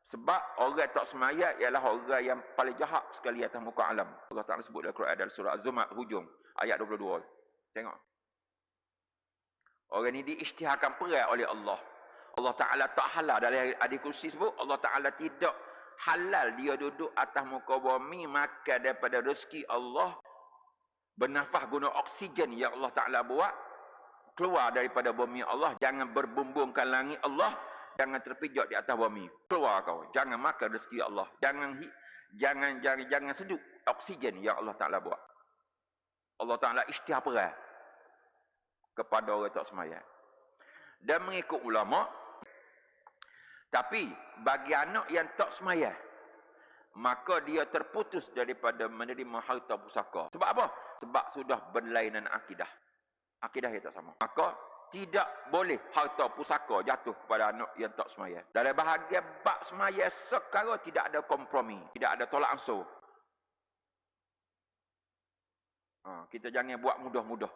Sebab orang tak semayat ialah orang yang paling jahat sekali atas muka alam. Allah Ta'ala sebut dalam Quran dalam surah Az-Zumar hujung ayat 22. Tengok. Orang ni diisytiharkan perai oleh Allah. Allah Ta'ala tak halal. Dalam hadis kursi sebut, Allah Ta'ala tidak halal dia duduk atas muka bumi makan daripada rezeki Allah, bernafas guna oksigen yang Allah Ta'ala buat, keluar daripada bumi Allah. Jangan berbumbungkan langit Allah, jangan terpijak di atas bumi. Keluar kau. Jangan makan rezeki Allah. Jangan seduk oksigen yang Allah Ta'ala buat. Allah Ta'ala isytihar perai kepada orang tak semayat. Dan mengikut ulama, tapi bagi anak yang tak semayat, maka dia terputus daripada menerima harta pusaka. Sebab apa? Sebab sudah berlainan akidah. Akidah yang tak sama. Maka tidak boleh harta pusaka jatuh kepada anak yang tak semayat. Dalam bahagian bab semayat sekarang tidak ada kompromi, tidak ada tolak ansur. Kita jangan buat mudah-mudah.